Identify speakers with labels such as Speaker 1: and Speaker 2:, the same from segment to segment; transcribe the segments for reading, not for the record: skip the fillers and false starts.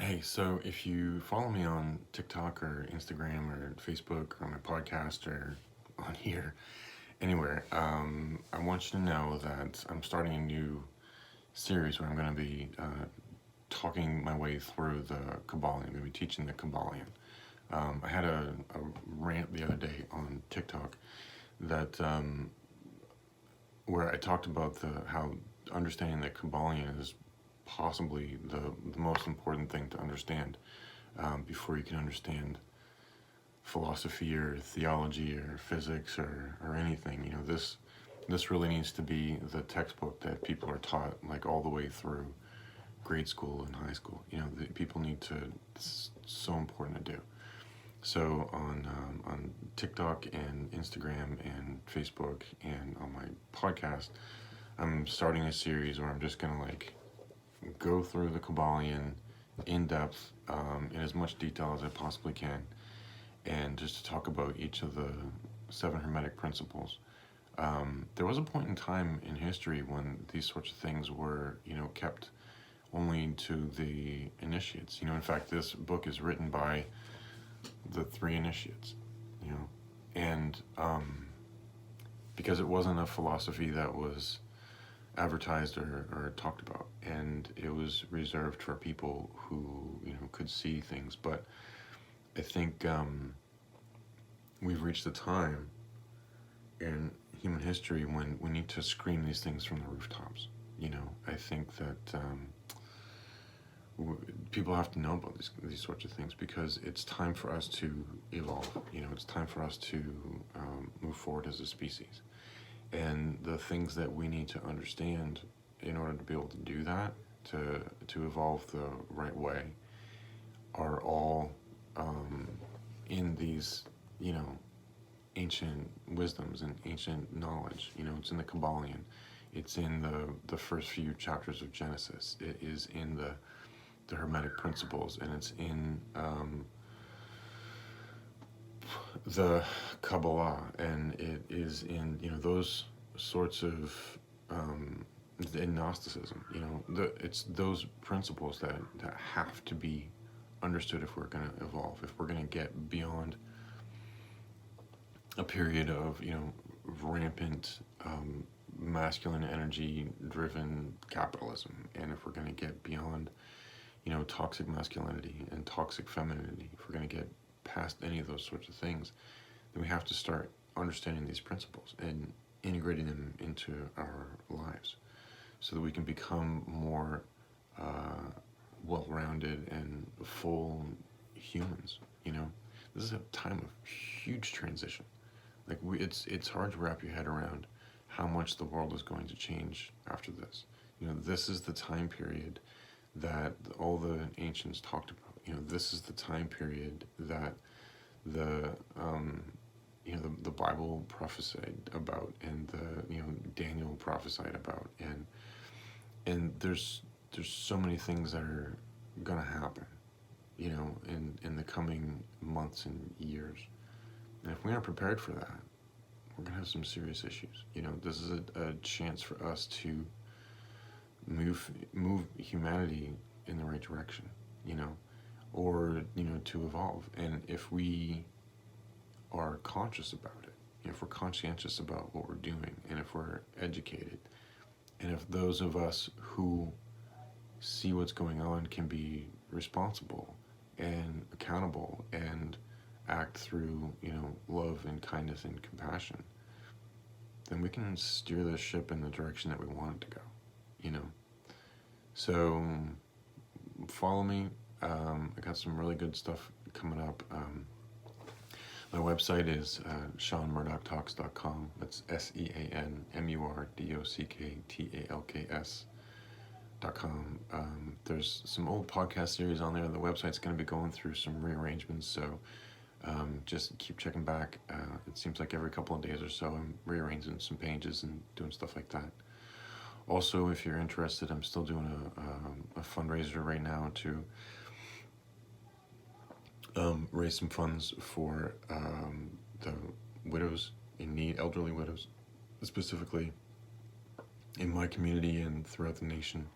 Speaker 1: Hey, so if you follow me on TikTok or Instagram or Facebook or my podcast or on here, anywhere, I want you to know that I'm starting a new series where I'm going to be talking my way through the Kybalion. I'm going to be teaching the Kybalion. I had a rant the other day on TikTok that where I talked about how understanding the Kybalion is possibly the most important thing to understand before you can understand philosophy or theology or physics or anything. This really needs to be the textbook that people are taught like all the way through grade school and high school. People need to. It's so important to do. So on TikTok and Instagram and Facebook and on my podcast, I'm starting a series where I'm just gonna like go through the Kybalion in depth, in as much detail as I possibly can, and just to talk about each of the seven Hermetic principles. There was a point in time in history when these sorts of things were, kept only to the initiates. In fact, this book is written by the three initiates, and because it wasn't a philosophy that was advertised or talked about, and it was reserved for people who could see things. But I think we've reached a time in human history when we need to scream these things from the rooftops. I think that people have to know about these sorts of things because it's time for us to evolve. It's time for us to move forward as a species. And the things that we need to understand in order to be able to do that, to evolve the right way, are all in these, ancient wisdoms and ancient knowledge. It's in the Kybalion. It's in the first few chapters of Genesis. It is in the Hermetic principles, and it's in the Kabbalah, and it is in those sorts of in Gnosticism. It's those principles that have to be understood if we're going to evolve, if we're going to get beyond a period of rampant masculine energy driven capitalism, and if we're going to get beyond toxic masculinity and toxic femininity, if we're going to get past any of those sorts of things, then we have to start understanding these principles and integrating them into our lives so that we can become more well-rounded and full humans. This is a time of huge transition. Like it's hard to wrap your head around how much the world is going to change after this. This is the time period that all the ancients talked about. This is the time period that the Bible prophesied about, and Daniel prophesied about, and there's so many things that are gonna happen, in the coming months and years. And if we aren't prepared for that, we're gonna have some serious issues. This is a chance for us to move humanity in the right direction, or to evolve. And if we are conscious about it, if we're conscientious about what we're doing, and if we're educated, and if those of us who see what's going on can be responsible and accountable and act through love and kindness and compassion, then we can steer the ship in the direction that we want it to go. So follow me. I got some really good stuff coming up. My website is SeanMurdochTalks.com. That's SeanMurdochTalks.com. There's some old podcast series on there. The website's going to be going through some rearrangements, so just keep checking back. It seems like every couple of days or so I'm rearranging some pages and doing stuff like that. Also, if you're interested, I'm still doing a fundraiser right now to raise some funds for the widows in need, elderly widows, specifically in my community and throughout the nation.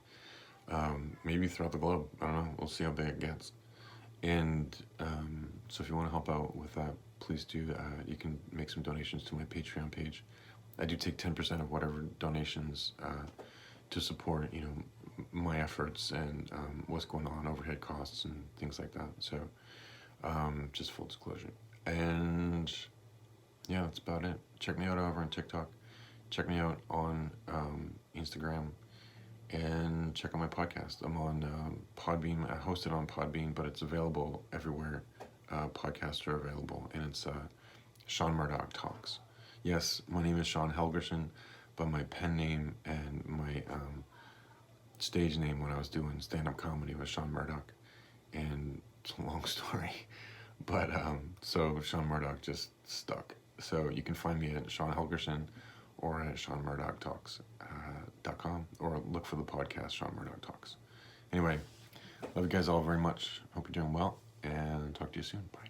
Speaker 1: maybe throughout the globe. I don't know. We'll see how big it gets. And so if you want to help out with that, please do. You can make some donations to my Patreon page. I do take 10% of whatever donations to support, my efforts and what's going on, overhead costs and things like that. So just full disclosure. And yeah, that's about it. Check me out over on TikTok. Check me out on Instagram. And check out my podcast. I'm on Podbean. I host it on Podbean, but it's available everywhere podcasts are available. And it's Sean Murdoch Talks. Yes, my name is Sean Helgerson, but my pen name and my stage name when I was doing stand-up comedy was Sean Murdoch. And it's a long story. But so Sean Murdoch just stuck. So you can find me at Sean Helgerson or at SeanMurdochTalks.com, or look for the podcast Sean Murdoch Talks. Anyway, love you guys all very much. Hope you're doing well, and talk to you soon. Bye.